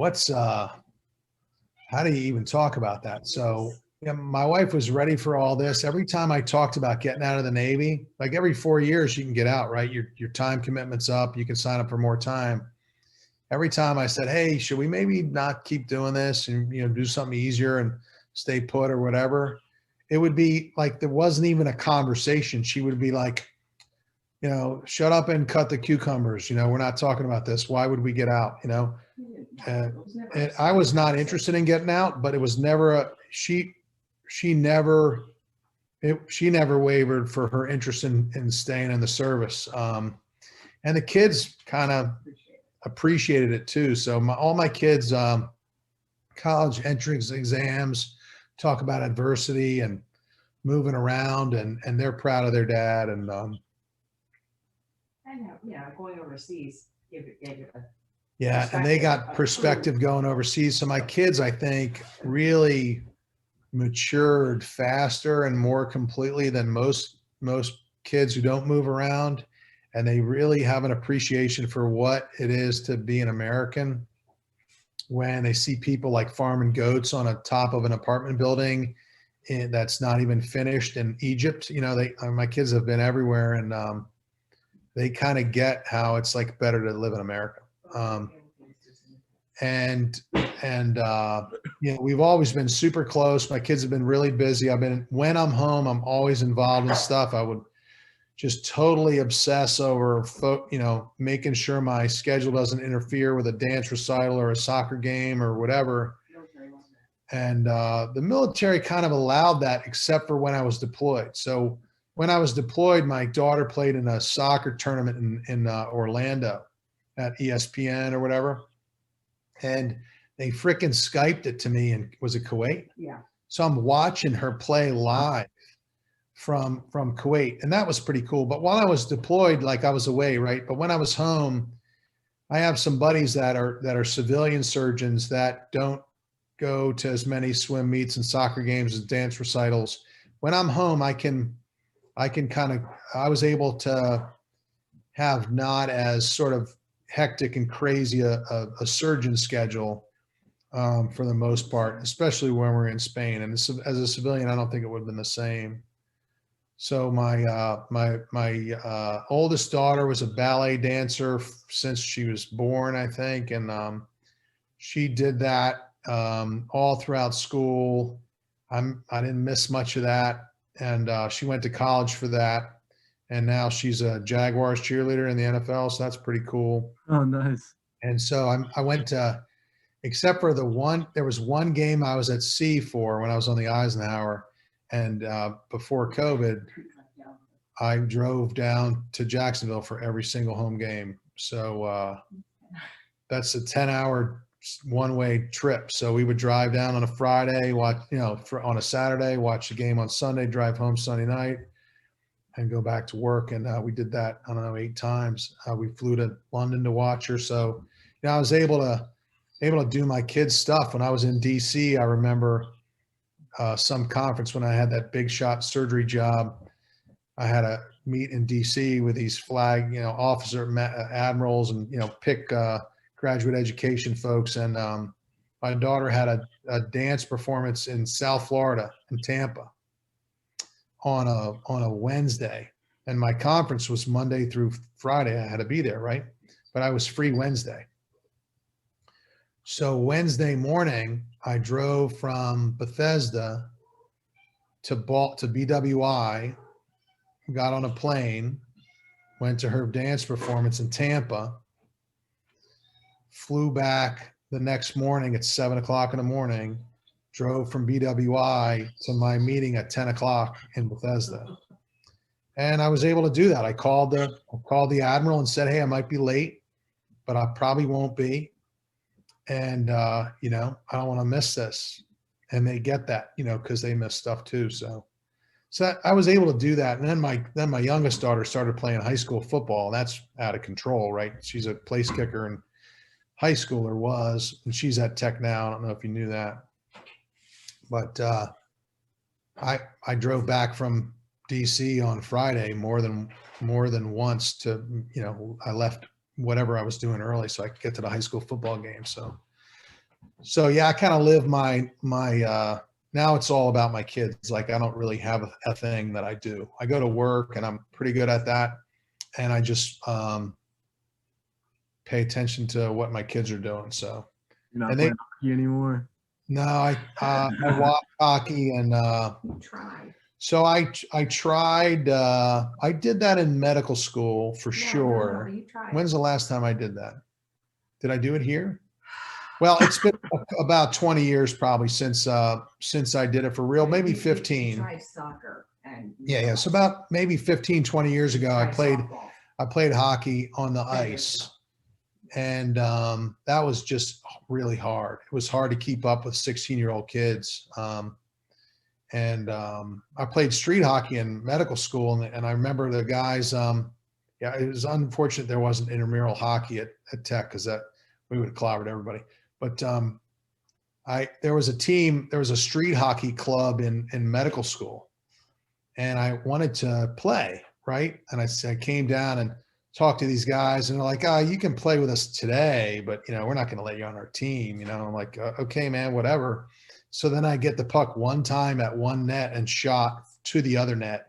how do you even talk about that? So Yeah, my wife was ready for all this. Every time I talked about getting out of the Navy, like every 4 years you can get out, right? Your time commitment's up. You can sign up for more time. Every time I said, "Hey, should we maybe not keep doing this and do something easier and stay put or whatever?" It would be like there wasn't even a conversation. She would be like, "Shut up and cut the cucumbers. We're not talking about this. Why would we get out?" And I was not interested in getting out, but it was never she never she never wavered for her interest in staying in the service. And the kids kind of appreciated it too. So all my kids, college entrance exams, talk about adversity and moving around, and they're proud of their dad. And going overseas, give it a yeah, and they got perspective going overseas. So my kids, I think, really matured faster and more completely than most kids who don't move around, and they really have an appreciation for what it is to be an American when they see people like farming goats on a top of an apartment building that's not even finished in Egypt. My kids have been everywhere, and they kind of get how it's like better to live in America. And we've always been super close. My kids have been really busy. When I'm home, I'm always involved in stuff. I would just totally obsess over, making sure my schedule doesn't interfere with a dance recital or a soccer game or whatever. And the military kind of allowed that, except for when I was deployed. So when I was deployed, my daughter played in a soccer tournament in Orlando at ESPN or whatever. And they fricking Skyped it to me, and was it Kuwait? Yeah. So I'm watching her play live from Kuwait, and that was pretty cool. But while I was deployed, like I was away, right? But when I was home, I have some buddies that are civilian surgeons that don't go to as many swim meets and soccer games as dance recitals. When I'm home, I was able to have not as sort of hectic and crazy a surgeon schedule for the most part, especially when we're in Spain. And as a civilian, I don't think it would have been the same. So my oldest daughter was a ballet dancer since she was born, I think, and she did that all throughout school. I didn't miss much of that, and she went to college for that. And now she's a Jaguars cheerleader in the NFL, so that's pretty cool. Oh, nice. And so I went to, except for there was one game I was at sea for when I was on the Eisenhower, and before COVID, I drove down to Jacksonville for every single home game. So that's a 10-hour one-way trip. So we would drive down on a Friday, on a Saturday, watch the game on Sunday, drive home Sunday night, and go back to work. And we did that, I don't know, 8 times. We flew to London to watch her. So, I was able to do my kids' stuff. When I was in DC, I remember some conference when I had that big shot surgery job. I had a meet in DC with these flag, admirals and, pick graduate education folks. And my daughter had a dance performance in South Florida, in Tampa, on a Wednesday, and my conference was Monday through Friday. I had to be there, right? But I was free Wednesday. So Wednesday morning, I drove from Bethesda to BWI, got on a plane, went to her dance performance in Tampa, flew back the next morning at 7:00 in the morning, drove from BWI to my meeting at 10:00 in Bethesda. And I was able to do that. I called the Admiral and said, "Hey, I might be late, but I probably won't be. And, I don't want to miss this." And they get that, because they miss stuff too. So I was able to do that. And then my youngest daughter started playing high school football, and that's out of control, right? She's a place kicker in high school, or was, and she's at Tech now. I don't know if you knew that. But I drove back from DC on Friday more than once to, I left whatever I was doing early so I could get to the high school football game. So yeah, I kind of live my now it's all about my kids. Like I don't really have a thing that I do. I go to work and I'm pretty good at that. And I just pay attention to what my kids are doing. So, You're not and they, playing hockey anymore? no, I watch hockey and You tried. so I tried, I did that in medical school for No, sure. you tried. When's the last time I did that? Did I do it here? Well, it's been about 20 years probably since I did it for real, maybe You 15. tried soccer and. Yeah. So about maybe 15, 20 years ago, I played hockey on the ice. And that was just really hard. It was hard to keep up with 16-year-old kids. I played street hockey in medical school, and I remember the guys. Yeah, it was unfortunate there wasn't intramural hockey at Tech because that we would have clobbered everybody. But there was a street hockey club in medical school, and I wanted to play, right? And I came down and talked to these guys, and they're like, "Oh, you can play with us today, but we're not going to let you on our team." I'm like, "Okay, man, whatever." So then I get the puck one time at one net and shot to the other net.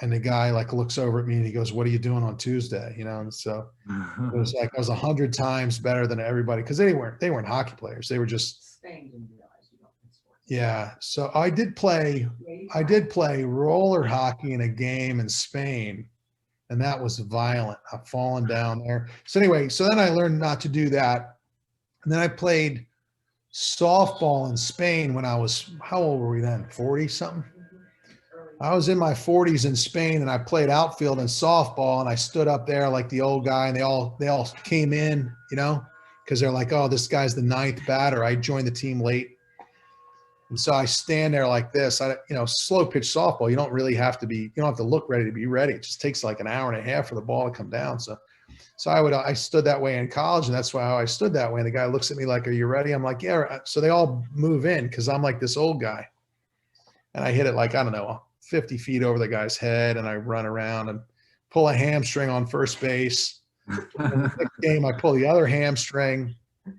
And the guy like looks over at me and he goes, "What are you doing on Tuesday?" And so it was like I was 100 times better than everybody because they weren't hockey players. They were just Spain didn't realize you don't play sports. yeah. So I did play roller hockey in a game in Spain, and that was violent. I've fallen down there. So anyway, so then I learned not to do that, and then I played softball in Spain when I was, how old were we then? 40 something. I was in my 40s in Spain, and I played outfield in softball, and I stood up there like the old guy, and they all came in, because they're like, "Oh, this guy's the ninth batter." I joined the team late, and so I stand there like this. Slow pitch softball, you don't have to look ready to be ready. It just takes like an hour and a half for the ball to come down. So I stood that way in college, and that's how I stood that way. And the guy looks at me like, "Are you ready?" I'm like, "Yeah." So they all move in because I'm like this old guy, and I hit it like, I don't know, 50 feet over the guy's head, and I run around and pull a hamstring on first base. And the next game, I pull the other hamstring. And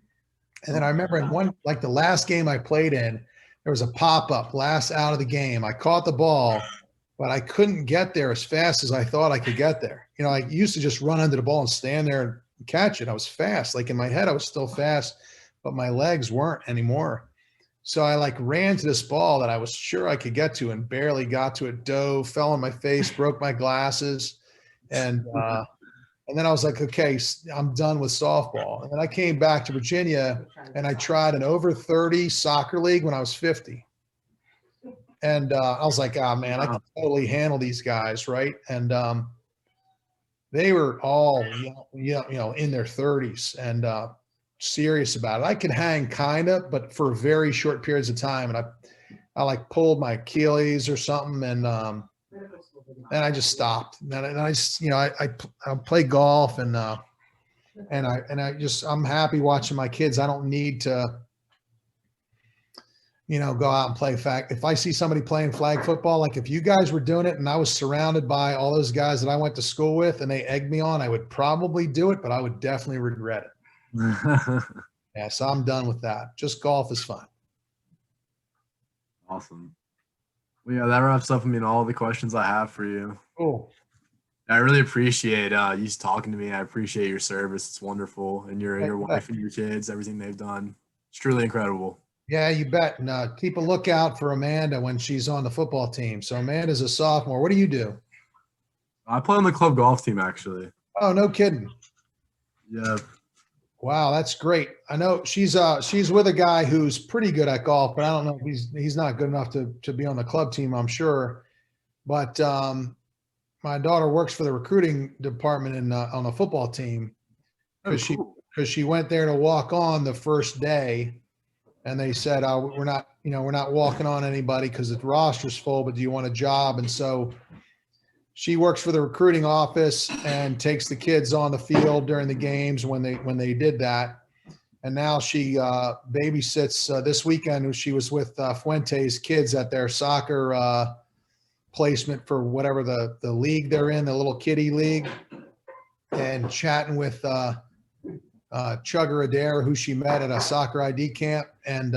then I remember in the last game I played in, there was a pop-up last out of the game. I caught the ball, but I couldn't get there as fast as I thought I could get there. I used to just run under the ball and stand there and catch it. I was fast. Like in my head, I was still fast, but my legs weren't anymore. So I ran to this ball that I was sure I could get to and barely got to it, dove, fell on my face, broke my glasses. And then I was like, okay, I'm done with softball. And then I came back to Virginia and I tried an over 30 soccer league when I was 50. And I was like, "Oh man, I can totally handle these guys." Right. And they were all, in their 30s and serious about it. I could hang kind of, but for very short periods of time. And I pulled my Achilles or something. And I just stopped. And I just, I play golf and I'm happy watching my kids. I don't need to, go out and play if I see somebody playing flag football, like if you guys were doing it and I was surrounded by all those guys that I went to school with and they egged me on, I would probably do it, but I would definitely regret it. Yeah. So I'm done with that. Just golf is fun. Awesome. Well, yeah, that wraps up, all the questions I have for you. Cool. I really appreciate you talking to me. I appreciate your service. It's wonderful. And your wife and your kids, everything they've done. It's truly incredible. Yeah, you bet. And keep a lookout for Amanda when she's on the football team. So Amanda's a sophomore. What do you do? I play on the club golf team, actually. Oh, no kidding. Yeah. Wow, that's great. I know she's with a guy who's pretty good at golf, but I don't know if he's not good enough to be on the club team, I'm sure. But my daughter works for the recruiting department on the football team because she went there to walk on the first day. And they said, we're not walking on anybody because the roster's full, but do you want a job? And so she works for the recruiting office and takes the kids on the field during the games when they did that. And now she babysits this weekend. She was with Fuente's kids at their soccer placement for whatever the league they're in, the little kiddie league, and chatting with Chugger Adair, who she met at a soccer ID camp. And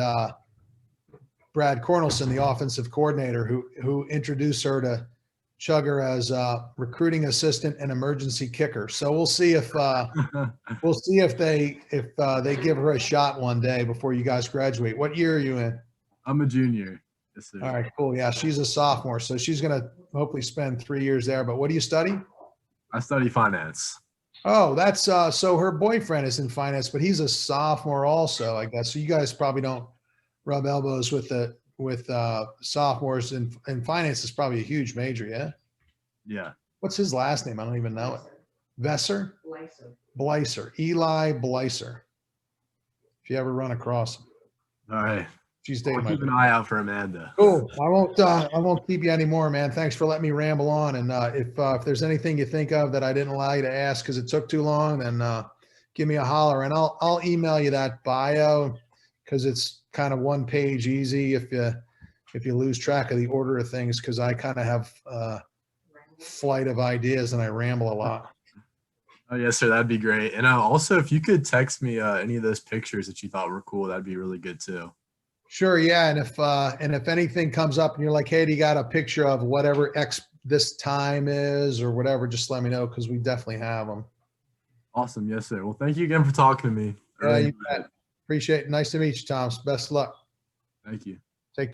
Brad Cornelson, the offensive coordinator, who introduced her to Chugger as recruiting assistant and emergency kicker. So we'll see if they give her a shot one day before you guys graduate. What year are you in? I'm a junior. Yes, sir. All right, cool. Yeah, she's a sophomore, so she's gonna hopefully spend 3 years there. But what do you study? I study finance. Oh, that's so her boyfriend is in finance, but he's a sophomore also, I guess. So you guys probably don't rub elbows with sophomores in finance is probably a huge major, yeah? Yeah. What's his last name? I don't even know it. Vesser? Lysa. Bleiser. Eli Bleiser. If you ever run across him. All right. She's I'll dating my keep an eye out for Amanda. Cool. I won't keep you anymore, man. Thanks for letting me ramble on. And if there's anything you think of that I didn't allow you to ask because it took too long, then give me a holler, and I'll email you that bio because it's kind of one page easy if you lose track of the order of things, because I kind of have flight of ideas and I ramble a lot. Oh, yes, sir. That'd be great. And also, if you could text me any of those pictures that you thought were cool, that'd be really good too. Sure, yeah. And if anything comes up and you're like, hey, do you got a picture of whatever X this time is or whatever, just let me know because we definitely have them. Awesome. Yes, sir. Well, thank you again for talking to me. Yeah, you bet. Appreciate it. Nice to meet you, Thomas. Best of luck. Thank you.